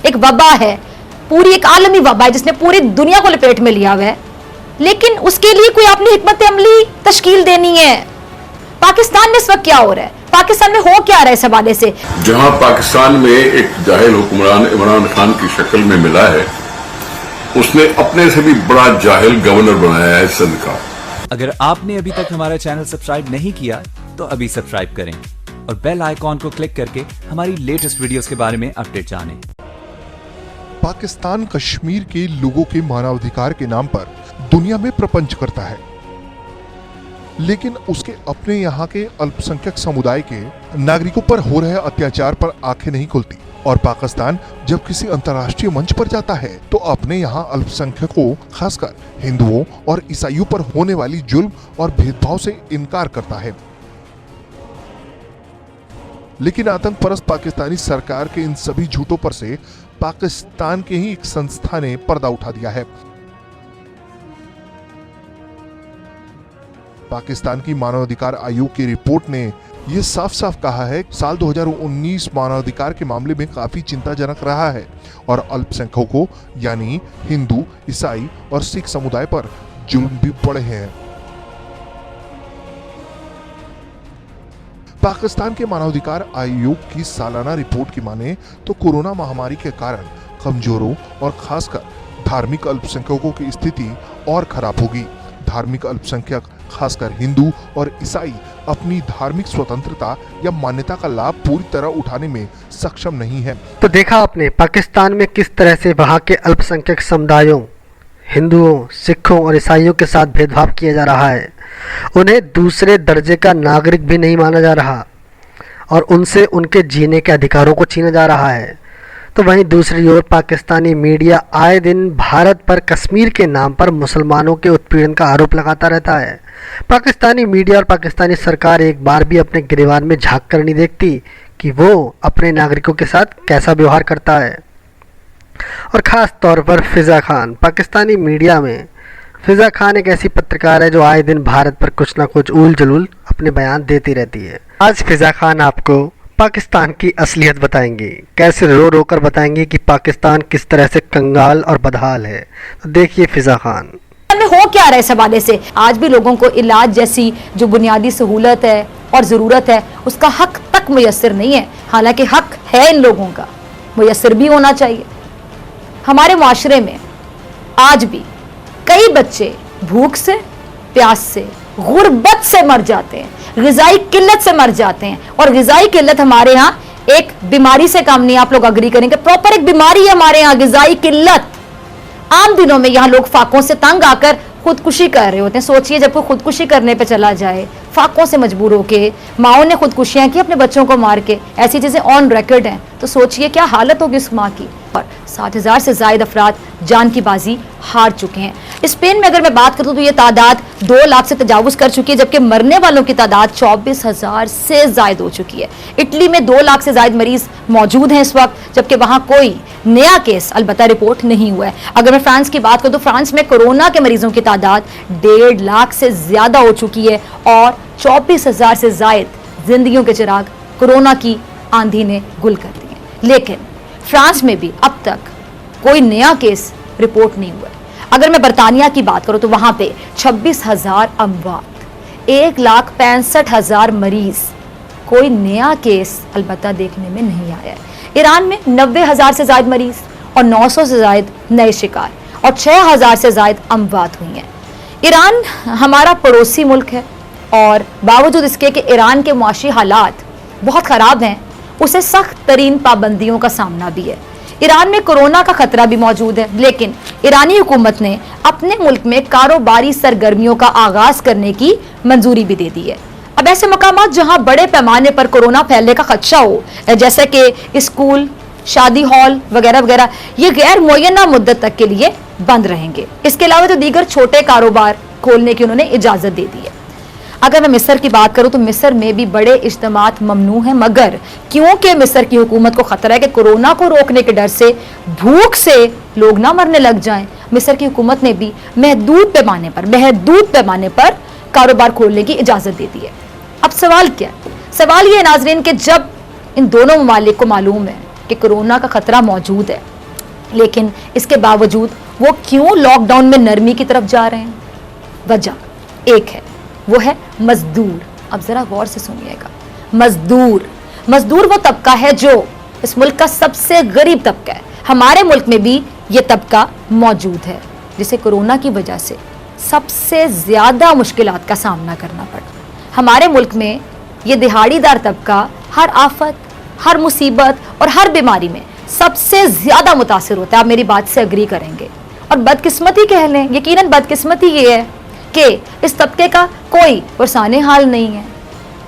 ایک وبا ہے, پوری ایک عالمی وبا ہے جس نے پوری دنیا کو لپیٹ میں لیا ہوا ہے, لیکن اس کے لیے کوئی اپنی حکمت عملی تشکیل دینی ہے. پاکستان میں اس وقت کیا ہو رہا ہے, پاکستان میں ہو کیا رہا ہے اس حوالے سے؟ جہاں پاکستان میں ایک جاہل حکمران عمران خان کی شکل میں ملا ہے, اس نے اپنے سے بھی بڑا جاہل گورنر بنایا ہے سندھ کا. اگر آپ نے ابھی تک ہمارا چینل سبسکرائب نہیں کیا تو ابھی سبسکرائب کریں اور بیل آئیکن کو کلک کر کے ہماری لیٹسٹ ویڈیوز کے بارے میں اپڈیٹ جانیں. پاکستان کشمیر کے لوگوں کے مانواधिकार کے نام پر دنیا میں پرپنچ کرتا ہے, لیکن اس کے اپنے یہاں کے الپسنکھیک سمودائے کے ناگرکوں پر ہو رہے اتیاچار پر آنکھیں نہیں کھلتی. اور پاکستان جب کسی انترراشٹریہ منچ پر جاتا ہے تو اپنے یہاں الپسنکھیکوں خاص کر ہندوؤں اور عیسائیوں پر ہونے والی ظلم اور بھید بھاؤ سے انکار کرتا ہے. لیکن آتنک پرست پاکستانی سرکار کے ان سبھی جھوٹوں پر سے پاکستان کے ہی ایک سنستھا نے پردہ اٹھا دیا ہے. پاکستان کی مانواधिकार آیوگ کی رپورٹ نے یہ صاف صاف کہا ہے کہ سال 2019 مانواधिकार کے معاملے میں کافی چنتا جنک رہا ہے اور الپسنکھیکوں یعنی ہندو, عیسائی اور سکھ سمودائے پر ظلم بھی بڑھے ہیں. پاکستان کے مانواधिकार آیوگ کی سالانہ رپورٹ کی مانے تو کورونا مہاماری کے کارن کمزوروں اور خاص کر دھارمک الپسنکھیکوں کی استھتی اور خراب ہوگی. دھارمک الپسنکھیک خاص کر ہندو اور عیسائی اپنی دھارمک سوتنترتا یا مانیتا کا لابھ پوری طرح اٹھانے میں سکشم نہیں ہے. تو دیکھا آپ نے پاکستان میں کس طرح سے وہاں کے الپسنکھیک سمدایوں, ہندوؤں, سکھوں اور عیسائیوں کے ساتھ بھید بھاؤ کیا جا رہا ہے. انہیں دوسرے درجے کا ناگرک بھی نہیں مانا جا رہا اور ان سے ان کے جینے کے ادھیکاروں کو چھینا جا رہا ہے. تو وہیں دوسری اور پاکستانی میڈیا آئے دن بھارت پر کشمیر کے نام پر مسلمانوں کے اتپیڑن کا آروپ لگاتا رہتا ہے. پاکستانی میڈیا اور پاکستانی سرکار ایک بار بھی اپنے گریبان میں جھانک کر نہیں دیکھتی کہ وہ اپنے ناگرکوں کے ساتھ کیسا ویوہار کرتا ہے. اور خاص طور پر فضا خان, پاکستانی میڈیا میں فضا خان ایک ایسی پترکار ہے جو آئے دن بھارت پر کچھ نہ کچھ اول جلول اپنے بیان دیتی رہتی ہے. آج فضا خان آپ کو پاکستان کی اصلیت بتائیں گی, کیسے رو رو کر بتائیں گی کہ پاکستان کس طرح سے کنگال اور بدحال ہے. تو دیکھیے فضا خان میں ہو کیا رہا ہے اس حوالے سے. آج بھی لوگوں کو علاج جیسی جو بنیادی سہولت ہے اور ضرورت ہے اس کا حق تک میسر نہیں ہے, حالانکہ حق ہے ان لوگوں کا, میسر بھی ہونا چاہیے. ہمارے معاشرے میں آج بھی کئی بچے بھوک سے, پیاس سے, غربت سے مر جاتے ہیں, غذائی قلت سے مر جاتے ہیں. اور غذائی قلت ہمارے ہاں ایک بیماری سے کم نہیں, آپ لوگ اگری کریں گے, پراپر ایک بیماری ہے ہمارے ہاں غذائی قلت. عام دنوں میں یہاں لوگ فاقوں سے تنگ آ کر خودکشی کر رہے ہوتے ہیں. سوچئے جب کوئی خودکشی کرنے پہ چلا جائے, فاقوں سے مجبور ہو کے, ماؤں نے خودکشیاں کی اپنے بچوں کو مار کے, ایسی چیزیں آن ریکارڈ ہیں, تو سوچئے کیا حالت ہوگی اس ماں کی. اور 60,000 سے زائد افراد جان کی بازی ہار چکے ہیں. اسپین میں اگر میں بات کروں تو یہ تعداد 2 لاکھ سے تجاوز کر چکی ہے, جبکہ مرنے والوں کی تعداد 24,000 سے زائد ہو چکی ہے. اٹلی میں 2 لاکھ سے زائد مریض موجود ہیں اس وقت, جبکہ وہاں کوئی نیا کیس البتہ رپورٹ نہیں ہوا ہے. اگر میں فرانس کی بات کروں تو فرانس میں کورونا کے مریضوں کی تعداد 1.5 لاکھ سے زیادہ ہو چکی ہے اور 24,000 سے زائد زندگیوں کے چراغ کورونا کی آندھی نے گل کر دیے. لیکن فرانس میں بھی اب تک کوئی نیا کیس رپورٹ نہیں ہوا ہے. اگر میں برطانیہ کی بات کروں تو وہاں پہ 26,000 اموات, 1,65,000 مریض, کوئی نیا کیس البتہ دیکھنے میں نہیں آیا ہے. ایران میں 90,000 سے زائد مریض اور 900 سے زائد نئے شکار اور 6,000 سے زائد اموات ہوئی ہیں. ایران ہمارا پڑوسی ملک ہے اور باوجود اس کے کہ ایران کے معاشی حالات بہت خراب ہیں, اسے سخت ترین پابندیوں کا سامنا بھی ہے. ایران میں کورونا کا خطرہ بھی موجود ہے, لیکن ایرانی حکومت نے اپنے ملک میں کاروباری سرگرمیوں کا آغاز کرنے کی منظوری بھی دے دی ہے. اب ایسے مقامات جہاں بڑے پیمانے پر کورونا پھیلنے کا خدشہ ہو, جیسے کہ اسکول, شادی ہال وغیرہ وغیرہ, یہ غیر معینہ مدت تک کے لیے بند رہیں گے. اس کے علاوہ جو دیگر چھوٹے کاروبار کھولنے کی انہوں نے اجازت دے دی ہے. اگر میں مصر کی بات کروں تو مصر میں بھی بڑے اجتماعات ممنوع ہیں, مگر کیونکہ مصر کی حکومت کو خطرہ ہے کہ کورونا کو روکنے کے ڈر سے بھوک سے لوگ نہ مرنے لگ جائیں, مصر کی حکومت نے بھی محدود پیمانے پر کاروبار کھولنے کی اجازت دے دی ہے. اب سوال کیا ہے؟ سوال یہ ہے ناظرین کہ جب ان دونوں ممالک کو معلوم ہے کہ کورونا کا خطرہ موجود ہے, लेकिन इसके बावजूद वो क्यों लॉकडाउन में नरमी की तरफ जा रहे हैं? वजह एक है, वो है मजदूर। अब जरा गौर से सुनिएगा, मजदूर वो तबका है जो इस मुल्क का सबसे गरीब तबका है। हमारे मुल्क में भी ये तबका मौजूद है जिसे कोरोना की वजह से सबसे ज्यादा मुश्किलात का सामना करना पड़ा। हमारे मुल्क में ये दिहाड़ीदार तबका हर आफत, हर मुसीबत और हर बीमारी में सबसे ज्यादा मुतासिर होता है। आप मेरी बात से अग्री करेंगे। और बदकिस्मती कह लें, यकीनन बदकिस्मती ये है कि इस तबके का कोई वरसाने हाल नहीं है।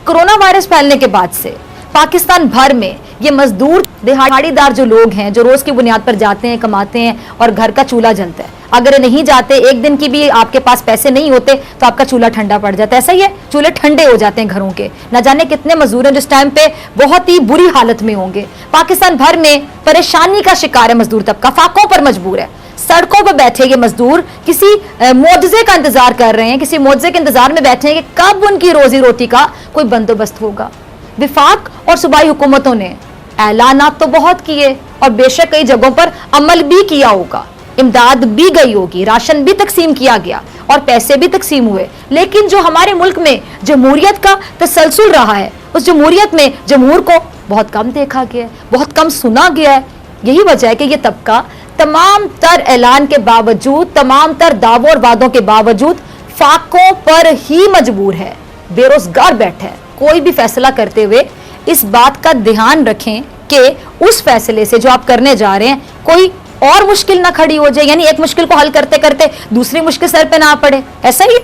कोरोना वायरस फैलने के बाद से पाकिस्तान भर में ये मजदूर दिहाड़ीदार जो लोग हैं, जो रोज की बुनियाद पर जाते हैं, कमाते हैं और घर का चूल्हा जलता है, अगर नहीं जाते, एक दिन की भी आपके पास पैसे नहीं होते तो आपका चूल्हा ठंडा पड़ जाता है। ऐसा ही है, चूल्हे ठंडे हो जाते हैं घरों के। न जाने कितने मजदूर हैं जिस टाइम पे बहुत ही बुरी हालत में होंगे। पाकिस्तान भर में परेशानी का शिकार है मजदूर तबका, फाकों पर मजबूर है। सड़कों पर बैठे ये मजदूर किसी मुआवजे का इंतजार कर रहे हैं, किसी मुआवजे के इंतजार में बैठे हैं कि कब उनकी रोजी रोटी का कोई बंदोबस्त होगा। विफाक और सूबाई हुकूमतों ने ऐलानात तो बहुत किए और बेशक कई जगहों पर अमल भी किया होगा, इमदाद भी गई होगी, राशन भी तकसीम किया गया और पैसे भी तकसीम हुए, लेकिन जो हमारे मुल्क में जमहूरियत का तसलसल रहा है, उस जमहूरियत में जमहूर को बहुत कम देखा गया है, बहुत कम सुना गया है। यही वजह है कि यह तबका तमाम तर ऐलान के बावजूद, तमाम तर दावों और वादों के बावजूद फाकों पर ही मजबूर है, बेरोजगार बैठा है। कोई भी फैसला करते हुए इस बात का ध्यान रखें कि उस फैसले से जो आप करने जा रहे हैं कोई और मुश्किल ना खड़ी हो जाए, यानी एक मुश्किल को हल करते करते दूसरी मुश्किल सर पे ना पड़े। ऐसा ही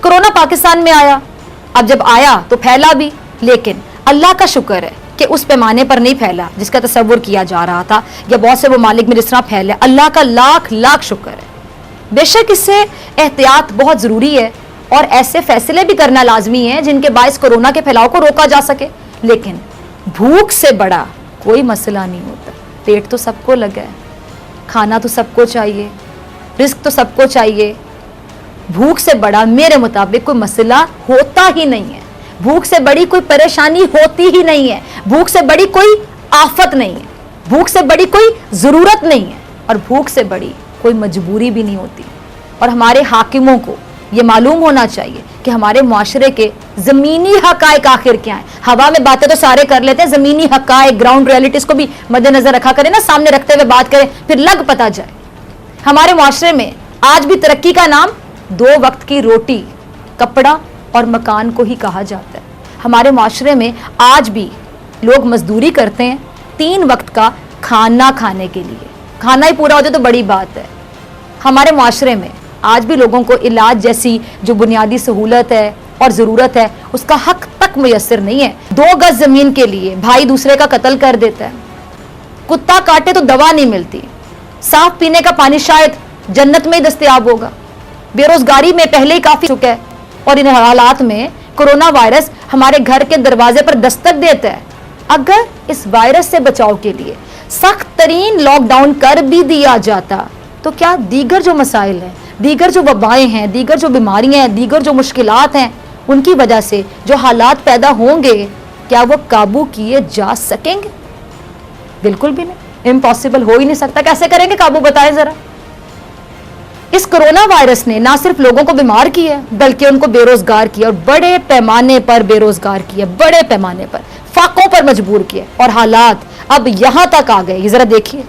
कोरोना पाकिस्तान में आया, अब जब आया तो फैला भी, लेकिन अल्लाह का शुक्र है कि उस पैमाने पर नहीं फैला जिसका तसव्वुर किया जा रहा था, या बहुत से ममालिक में जिस तरह फैले। अल्लाह का लाख लाख शुक्र है। बेशक इससे एहतियात बहुत जरूरी है और ऐसे फैसले भी करना लाजमी है जिनके बायस कोरोना के फैलाव को रोका जा सके, लेकिन भूख से बड़ा कोई मसला नहीं होता। पेट तो सबको लगा है, खाना तो सबको चाहिए, रिस्क तो सबको चाहिए। भूख से बड़ा मेरे मुताबिक कोई मसला होता ही नहीं है, भूख से बड़ी कोई परेशानी होती ही नहीं है, भूख से बड़ी कोई आफत नहीं है, भूख से बड़ी कोई जरूरत नहीं है और भूख से बड़ी कोई मजबूरी भी नहीं होती। और हमारे हाकिमों को ये मालूम होना चाहिए कि हमारे मुआशरे के ज़मीनी हक़ाइक़ आखिर क्या हैं। हवा में बातें तो सारे कर लेते हैं, ज़मीनी हक़ाइक़, ग्राउंड रियलिटीज़ को भी मद्देनज़र रखा करें ना, सामने रखते हुए बात करें, फिर लग पता जाए। हमारे मुआशरे में आज भी तरक्की का नाम 2 वक्त की रोटी, कपड़ा और मकान को ही कहा जाता है। हमारे मुआशरे में आज भी लोग मजदूरी करते हैं 3 वक्त का खाना खाने के लिए। खाना ही पूरा हो जाए तो बड़ी बात है। हमारे मुआशरे में आज भी लोगों को इलाज जैसी जो बुनियादी सहूलत है और ज़रूरत है उसका हक तक मुयस्सर नहीं है। 2 गज ज़मीन के लिए भाई दूसरे का कत्ल कर देता है, कुत्ता काटे तो दवा नहीं मिलती, साफ पीने का पानी शायद जन्नत में ही दस्तयाब होगा। बेरोजगारी में पहले ही काफ़ी चुका है और इन हालात में कोरोना वायरस हमारे घर के दरवाजे पर दस्तक देता है। अगर इस वायरस से बचाव के लिए सख्त तरीन लॉकडाउन कर भी दिया जाता तो क्या दीगर जो मसाइल हैं, दीगर जो वबाएं हैं, दीगर जो बीमारियां हैं, दीगर जो मुश्किलात हैं, उनकी वजह से जो हालात पैदा होंगे क्या वो काबू किए जा सकेंगे? बिल्कुल भी नहीं, इम्पॉसिबल हो ही नहीं सकता। कैसे करेंगे काबू, बताएं जरा। इस कोरोना वायरस ने ना सिर्फ लोगों को बीमार किया बल्कि उनको बेरोजगार किया और बड़े पैमाने पर बेरोजगार किया, बड़े पैमाने पर फाकों पर मजबूर किया और हालात अब यहां तक आ गए। ये जरा देखिए,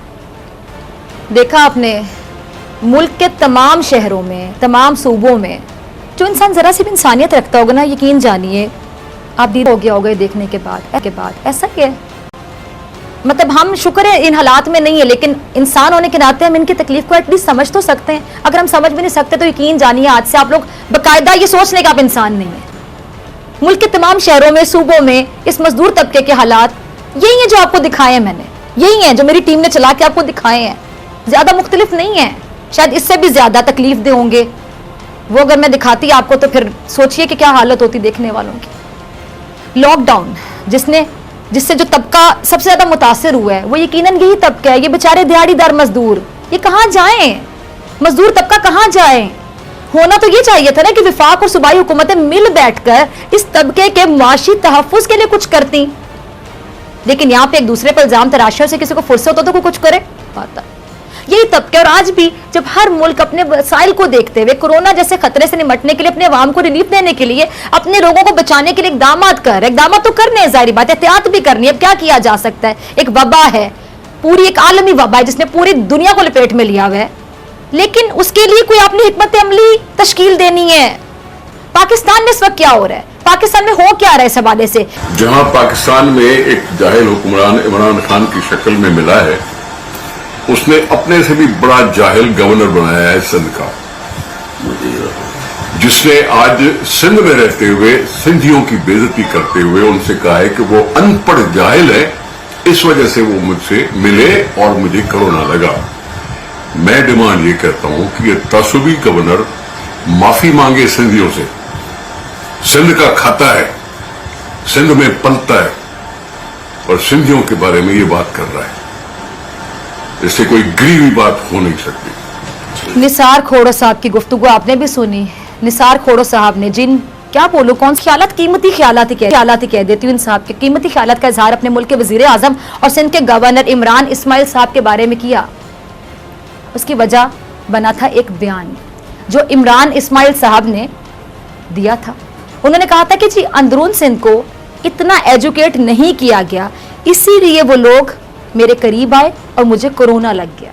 देखा आपने मुल्क के तमाम शहरों में, तमाम सूबों में जो इंसान जरा सी भी इंसानियत रखता होगा ना, यकीन जानिए आप दीद हो गया होगा देखने के बाद। ऐसा ही है, मतलब हम शुक्र है इन हालात में नहीं है, लेकिन इंसान होने के नाते हम इनकी तकलीफ को एटलीस्ट समझ तो सकते हैं। अगर हम समझ भी नहीं सकते तो यकीन जानिए आज से आप लोग बाकायदा ये सोच लें कि आप इंसान नहीं है। मुल्क के तमाम शहरों में, सूबों में इस मजदूर तबके के हालात यही है जो आपको दिखाए हैं मैंने, यही है जो मेरी टीम ने चला के आपको दिखाए हैं। ज्यादा मुख्तलिफ नहीं है, शायद इससे भी ज्यादा तकलीफ दे होंगे। वो अगर मैं दिखाती आपको तो फिर सोचिए कि क्या हालत होती देखने वालों की। लॉकडाउन जिससे जो तबका सबसे ज्यादा मुतासिर हुआ है वो यकीनन यही तबका है, ये बेचारे दिहाड़ीदार मजदूर। ये कहाँ जाएं? मजदूर तबका कहाँ जाए? होना तो ये चाहिए था ना कि विफाक और सूबाई हुकूमतें मिल बैठकर इस तबके के माशी तहफ़्फ़ुज़ के लिए कुछ करती, लेकिन यहाँ पे एक दूसरे पर इल्जाम तराशने से किसी को फुर्सत हो तो कोई कुछ करे पाता। तबके और आज भी जब हर मुल्क अपने वसाइल को देखते हुए कोरोना जैसे खतरे से निपटने के लिए अपने अवाम को रिलीफ देने के लिए अपने लोगों को बचाने के लिए इकदाम तो करने हैं, जाहिर बात है एहतियात भी करनी है। अब क्या किया जा सकता है, एक वबा है, पूरी एक आलमी वबा है जिसने पूरी दुनिया को लपेट में लिया हुआ है, लेकिन उसके लिए कोई अपनी हिकमत अमली तश्कील देनी है। पाकिस्तान में इस वक्त क्या हो रहा है, पाकिस्तान में हो क्या रहा है इस हवाले से? जहां पाकिस्तान में एक जाहिल हुक्मरान इमरान खान की शक्ल में मिला है, उसने अपने से भी बड़ा जाहिल गवर्नर बनाया है सिंध का, जिसने आज सिंध में रहते हुए सिंधियों की बेइज्जती करते हुए उनसे कहा है कि वो अनपढ़ जाहिल है, इस वजह से वो मुझसे मिले और मुझे कोरोना लगा। मैं डिमांड ये करता हूं कि ये तसुबी गवर्नर माफी मांगे सिंधियों से। सिंध का खाता है, सिंध में पलता है और सिंधियों के बारे में ये बात कर रहा है, इससे कोई गिरी हुई बात हो नहीं सकती। निसार खोड़ो साहब की गुफ्तगू आपने भी सुनी। निसार खोड़ो साहब ने जिन क्या बोलूं कौन ख्यालात, कीमती ख्यालात ही कह देती हूँ इन साहब के कीमती ख्यालात का इजहार अपने मुल्क के वजीर आजम और सिंध के गवर्नर इमरान इस्माइल साहब के बारे में किया। उसकी वजह बना था एक बयान जो इमरान इस्माइल साहब ने दिया था। उन्होंने कहा था कि जी अंदरून सिंध को इतना एजुकेट नहीं किया गया, इसीलिए वो लोग मेरे करीब आए और मुझे कोरोना लग गया।